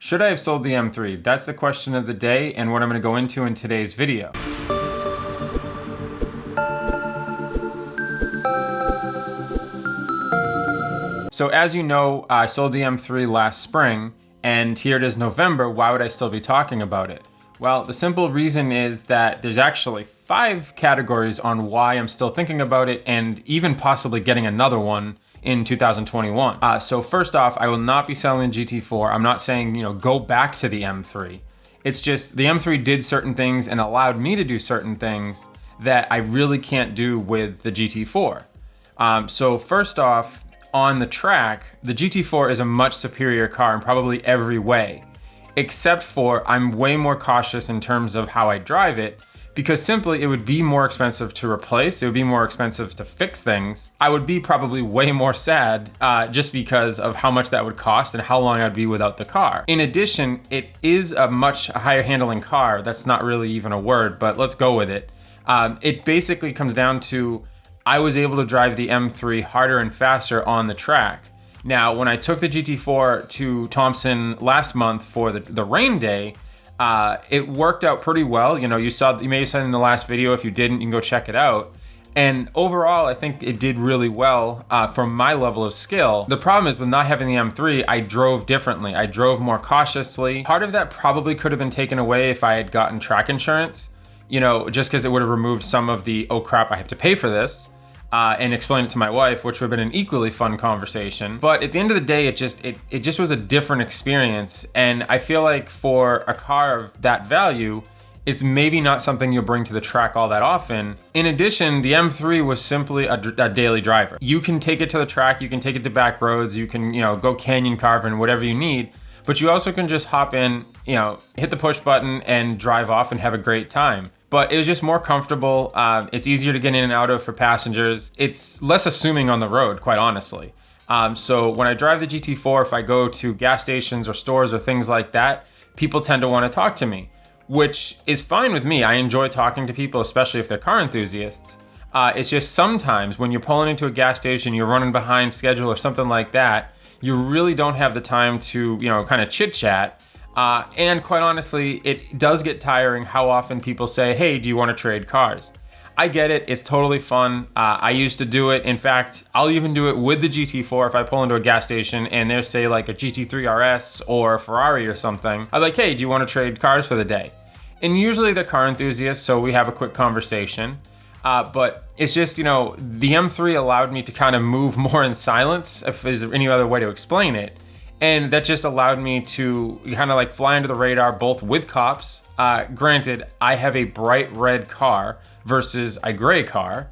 Should I have sold the M3? That's the question of the day and what I'm going to go into in today's video. So as you know, I sold the M3 last spring, and here it is November. Why would I still be talking about it? Well, the simple reason is that there's actually 5 categories on why I'm still thinking about it and even possibly getting another one in 2021. So first off, I will not be selling the GT4. I'm not saying, go back to the M3. It's just the M3 did certain things and allowed me to do certain things that I really can't do with the GT4. So first off, on the track, the GT4 is a much superior car in probably every way, except for I'm way more cautious in terms of how I drive it, because simply it would be more expensive to replace, it would be more expensive to fix things. I would be probably way more sad just because of how much that would cost and how long I'd be without the car. In addition, it is a much higher handling car. That's not really even a word, but let's go with it. It basically comes down to I was able to drive the M3 harder and faster on the track. Now, when I took the GT4 to Thompson last month for the rain day, it worked out pretty well. You may have seen in the last video. If you didn't, you can go check it out. And overall, I think it did really well from my level of skill. The problem is with not having the M3, I drove differently. I drove more cautiously. Part of that probably could have been taken away if I had gotten track insurance, just because it would have removed some of the, oh crap, I have to pay for this. And explain it to my wife, which would have been an equally fun conversation. But at the end of the day, it just was a different experience. And I feel like for a car of that value, it's maybe not something you'll bring to the track all that often. In addition, the M3 was simply a daily driver. You can take it to the track, you can take it to back roads, you can, go canyon carving, whatever you need. But you also can just hop in, hit the push button and drive off and have a great time. But it was just more comfortable. It's easier to get in and out of for passengers. It's less assuming on the road, quite honestly. So when I drive the GT4, if I go to gas stations or stores or things like that, people tend to want to talk to me, which is fine with me. I enjoy talking to people, especially if they're car enthusiasts. It's just sometimes when you're pulling into a gas station, you're running behind schedule or something like that, you really don't have the time to, kind of chit chat. And quite honestly, it does get tiring how often people say, hey, do you want to trade cars? I get it. It's totally fun. I used to do it. In fact, I'll even do it with the GT4 if I pull into a gas station and there's, say, like a GT3 RS or a Ferrari or something. I'm like, hey, do you want to trade cars for the day? And usually they're car enthusiasts, so we have a quick conversation. But it's just, the M3 allowed me to kind of move more in silence, if there's any other way to explain it. And that just allowed me to kind of like fly under the radar, both with cops. Granted, I have a bright red car versus a gray car.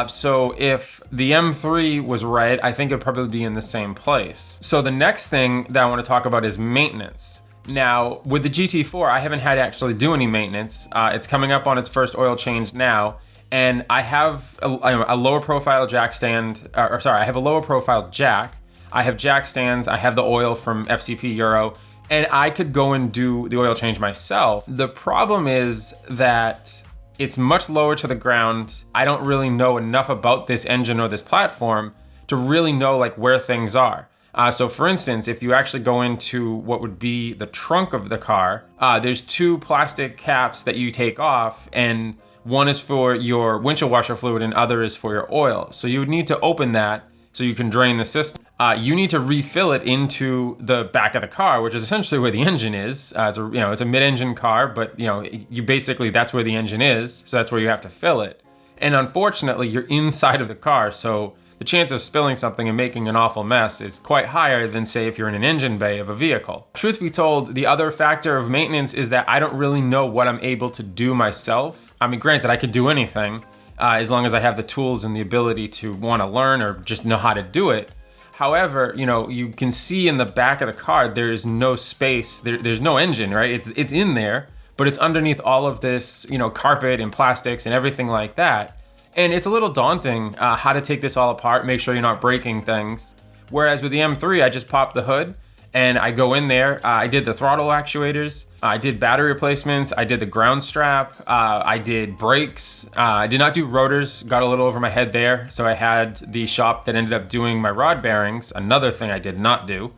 So if the M3 was red, I think it'd probably be in the same place. So the next thing that I want to talk about is maintenance. Now, with the GT4, I haven't had to actually do any maintenance. It's coming up on its first oil change now. And I have a lower profile jack stand, I have a lower profile jack. I have jack stands, I have the oil from FCP Euro, and I could go and do the oil change myself. The problem is that it's much lower to the ground. I don't really know enough about this engine or this platform to really know where things are. So for instance, if you actually go into what would be the trunk of the car, there's 2 plastic caps that you take off, and one is for your windshield washer fluid and other is for your oil. So you would need to open that so you can drain the system. You need to refill it into the back of the car, which is essentially where the engine is. It's a mid-engine car, but you basically, that's where the engine is, so that's where you have to fill it. And unfortunately, you're inside of the car, so the chance of spilling something and making an awful mess is quite higher than, say, if you're in an engine bay of a vehicle. Truth be told, the other factor of maintenance is that I don't really know what I'm able to do myself. I mean, granted, I could do anything as long as I have the tools and the ability to want to learn or just know how to do it. However, you can see in the back of the car, there's no space, there's no engine, right? It's in there, but it's underneath all of this, carpet and plastics and everything like that. And it's a little daunting how to take this all apart, make sure you're not breaking things. Whereas with the M3, I just pop the hood and I go in there. I did the throttle actuators, I did battery replacements, I did the ground strap, I did brakes. I did not do rotors, got a little over my head there. So I had the shop that ended up doing my rod bearings, another thing I did not do,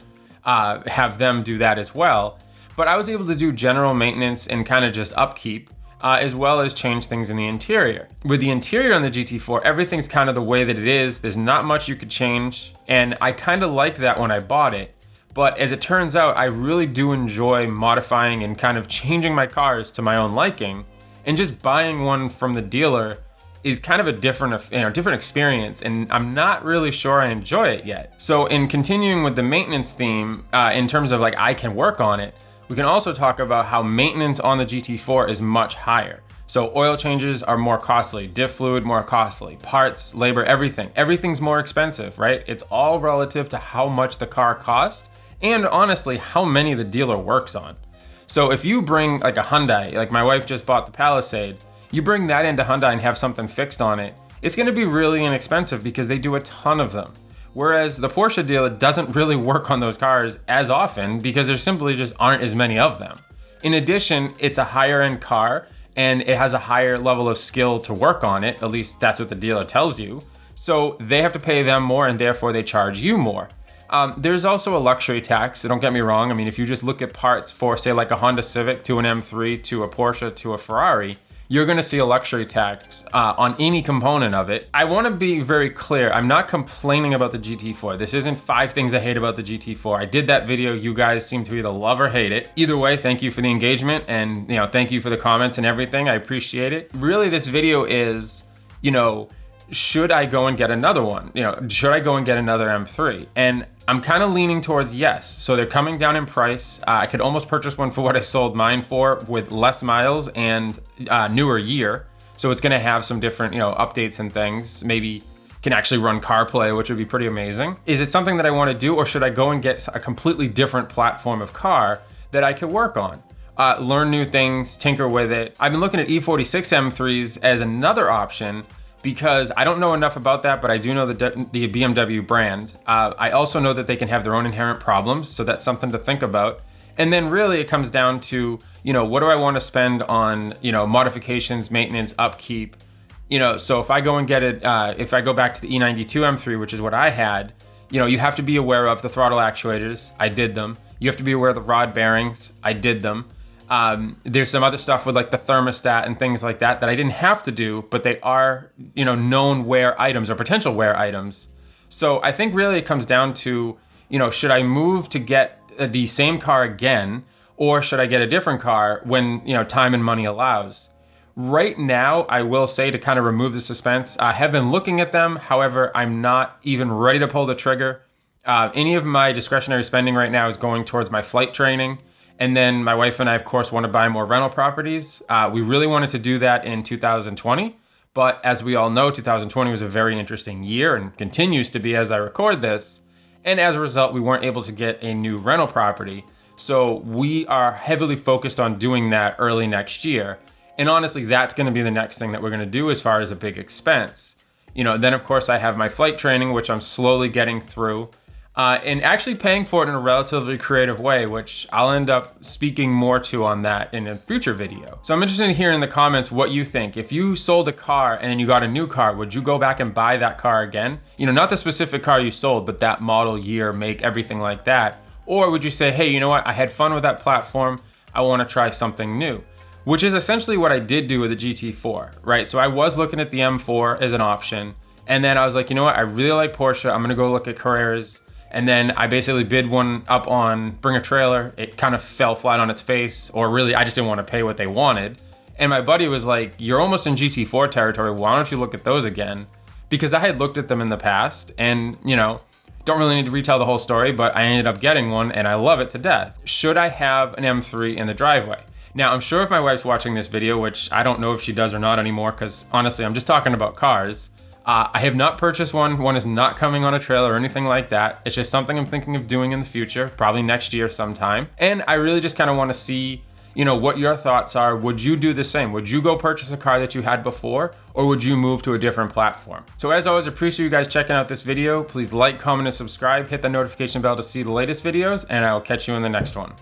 have them do that as well. but I was able to do general maintenance and kind of just upkeep, as well as change things in the interior. With the interior on the GT4, everything's kind of the way that it is. There's not much you could change, and I kind of liked that when I bought it. But as it turns out, I really do enjoy modifying and kind of changing my cars to my own liking, and just buying one from the dealer is kind of a different experience, and I'm not really sure I enjoy it yet. So in continuing with the maintenance theme, in terms of like I can work on it, we can also talk about how maintenance on the GT4 is much higher. So oil changes are more costly, diff fluid more costly, parts, labor, everything's more expensive, right? It's all relative to how much the car costs, and honestly, how many the dealer works on. So if you bring like a Hyundai, like my wife just bought the Palisade, you bring that into Hyundai and have something fixed on it, it's gonna be really inexpensive because they do a ton of them. Whereas the Porsche dealer doesn't really work on those cars as often because there simply just aren't as many of them. In addition, it's a higher end car and it has a higher level of skill to work on it, at least that's what the dealer tells you. So they have to pay them more and therefore they charge you more. There's also a luxury tax, so don't get me wrong. I mean, if you just look at parts for say like a Honda Civic to an M3 to a Porsche to a Ferrari, you're gonna see a luxury tax on any component of it. I wanna be very clear, I'm not complaining about the GT4. This isn't 5 things I hate about the GT4. I did that video, you guys seem to either love or hate it. Either way, thank you for the engagement and thank you for the comments and everything, I appreciate it. Really, this video is, should I go and get another one? Should I go and get another M3? And I'm kind of leaning towards yes. So they're coming down in price. I could almost purchase one for what I sold mine for with less miles and newer year. So it's gonna have some different, updates and things. Maybe can actually run CarPlay, which would be pretty amazing. Is it something that I wanna do, or should I go and get a completely different platform of car that I could work on? Learn new things, tinker with it. I've been looking at E46 M3s as another option, because I don't know enough about that, but I do know the BMW brand. I also know that they can have their own inherent problems, so that's something to think about. And then really it comes down to, what do I want to spend on, modifications, maintenance, upkeep. So if I go and get it, if I go back to the E92 M3, which is what I had, you have to be aware of the throttle actuators. I did them. You have to be aware of the rod bearings. I did them. There's some other stuff with like the thermostat and things like that I didn't have to do, but they are, known wear items or potential wear items. So I think really it comes down to, should I move to get the same car again, or should I get a different car when, time and money allows? Right now, I will say, to kind of remove the suspense, I have been looking at them. However, I'm not even ready to pull the trigger. Any of my discretionary spending right now is going towards my flight training. And then my wife and I, of course, want to buy more rental properties. We really wanted to do that in 2020. But as we all know, 2020 was a very interesting year and continues to be as I record this. And as a result, we weren't able to get a new rental property. So we are heavily focused on doing that early next year. And honestly, that's going to be the next thing that we're going to do as far as a big expense. Then of course I have my flight training, which I'm slowly getting through. And actually paying for it in a relatively creative way, which I'll end up speaking more to on that in a future video. So I'm interested in hearing in the comments what you think. If you sold a car and then you got a new car, would you go back and buy that car again? Not the specific car you sold, but that model, year, make, everything like that. Or would you say, hey, you know what? I had fun with that platform. I want to try something new, which is essentially what I did do with the GT4, right? So I was looking at the M4 as an option. And then I was like, you know what? I really like Porsche. I'm going to go look at Carreras. And then I basically bid one up on Bring a Trailer. It kind of fell flat on its face, or really I just didn't want to pay what they wanted. And my buddy was like, you're almost in GT4 territory. Why don't you look at those again? Because I had looked at them in the past and, don't really need to retell the whole story, but I ended up getting one and I love it to death. Should I have an M3 in the driveway? Now, I'm sure if my wife's watching this video, which I don't know if she does or not anymore, because honestly, I'm just talking about cars. I have not purchased one. One is not coming on a trailer or anything like that. It's just something I'm thinking of doing in the future, probably next year sometime. And I really just kind of want to see, what your thoughts are. Would you do the same? Would you go purchase a car that you had before, or would you move to a different platform? So as always, appreciate you guys checking out this video. Please like, comment, and subscribe. Hit the notification bell to see the latest videos, and I will catch you in the next one.